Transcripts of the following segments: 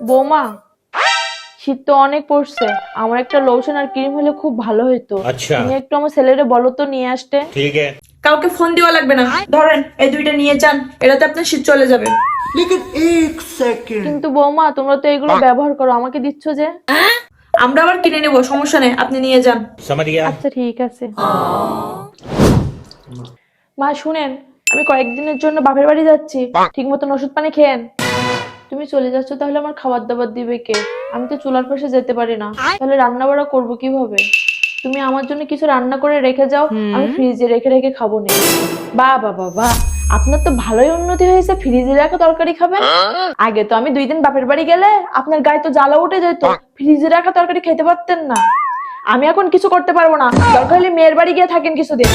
বৌমা, শীত তো অনেক পড়ছে, আমার একটা লোশন আর ক্রিম হলে খুব ভালো হতো। আচ্ছা তুমি একটু আমার ছেলেরে বলো তো নিয়ে আসতে। ठीक है। কাউকে ফোন দেওয়া লাগবে না, ধরেন এই দুইটা নিয়ে যান, এটাতে আপনার শীত চলে যাবে। लेकिन एक सेकंड। কিন্তু বৌমা, তোমরা তো এগুলো ব্যবহার করো, আমাকে দিচ্ছ যে। আমরা আবার কিনে নেবো, সমস্যা নেই, আপনি নিয়ে যান। समझ गया। আচ্ছা ঠিক আছে। মা শুনেন, আমি কয়েকদিনের জন্য বাপের বাড়ি যাচ্ছি, ঠিক মতন ওষুধ পানি খেয়েন। তুমি চলে যাচ্ছ, তাহলে আমার খাবার দাবার দিবে কে? আমি তো চুলার পাশে যেতে পারি না, তাহলে রান্না বাড়া করবো কিভাবে? তুমি আমার জন্য কিছু রান্না করে রেখে যাও, আমি ফ্রিজে রেখে রেখে খাবো না। বাহ বাহ বাহ বাহ, আপনার তো ভালোই উন্নতি হয়েছে, ফ্রিজে রাখা তরকারি খাবেন। আগে তো আমি 2 দিন বাপের বাড়ি গেলে আপনার গায়ে তো জ্বালা উঠে যেত, ফ্রিজে রাখা তরকারি খেতে পারতেন না। আমি এখন কিছু করতে পারবো না, দরকার হলে মেয়ের বাড়ি গিয়ে থাকেন কিছুদিন।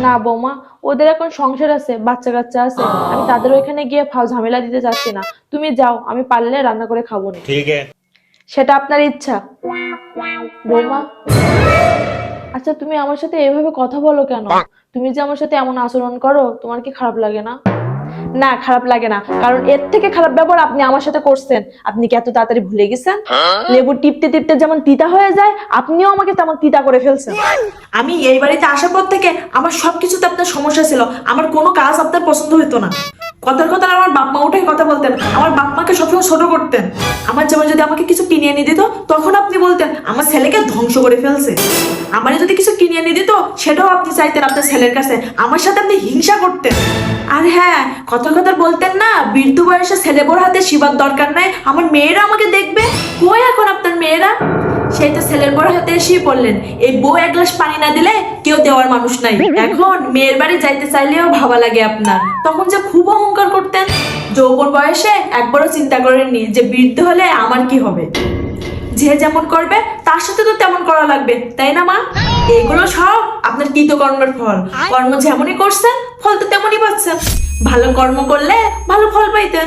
না বৌমা, ওদের এখন সংসার আছে, বাচ্চা কাচ্চা আছে, আমি তাদের ওইখানে গিয়ে ঝামেলা দিতে চাচ্ছি না। তুমি যাও, আমি পারলে রান্না করে খাবো না। ठीक है। সেটা আপনার ইচ্ছা। বৌমা, আচ্ছা তুমি আমার সাথে এভাবে কথা বলো কেন? তুমি যে আমার সাথে এমন আচরণ করো, তোমার কি খারাপ লাগে না? না, খারাপ লাগে না, কারণ এর থেকে খারাপ ব্যবহার আপনি আমার সাথে করছেন। আপনি কি এত তাড়াতাড়ি ভুলে গেছেন? লেবু টিপতে টিপতে যেমন তিতা হয়ে যায়, আপনিও আমাকে তেমন তিতা করে ফেলছেন। আমি এই বাড়িতে আসার পর থেকে আমার সবকিছুতে আপনার সমস্যা ছিল, আমার কোনো কাজ আপনার পছন্দ হতো না। কথার কথা আমার বাপ মা উঠে কথা বলতেন, আমার বাপ মাকে সবসময় ছোট করতেন। আমার যেমন যদি আমাকে কিছু কিনে এনে দিত, তখন আপনি বলতেন আমার ছেলেকে ধ্বংস করে ফেলছে। আমার যদি কিছু কিনে এনে দিত, সেটাও আপনি চাইতেন আপনার ছেলের কাছে, আমার সাথে আপনি হিংসা করতেন। আর হ্যাঁ, কথার কথা বলতেন না, বৃদ্ধ বয়সে ছেলে বড় হাতে শিবার দরকার নাই, আমার মেয়েরা আমাকে দেখবে। কই এখন আপনার মেয়েরা? সেই তো ছেলের বড় হাতে এসেই পড়লেন, এই বউ এক গ্লাস পানি না দিলে কেউ দেওয়ার মানুষ নাই। এখন মেয়ের বাড়ি যাইতে চাইলেও ভাবা লাগে আপনার। তখন যে খুব অহংকার করতেন, যৌবন বয়সে একবারও চিন্তা করেননি যে বৃদ্ধ হলে আমার কি হবে। যে যেমন করবে তার সাথে তো তেমন করা লাগবে, তাই না মা? এগুলো সব আপনার কৃতকর্মের ফল। কর্ম যেমনই করছেন, ফল তো তেমনই পাচ্ছেন। ভালো কর্ম করলে ভালো ফল পাইতেন।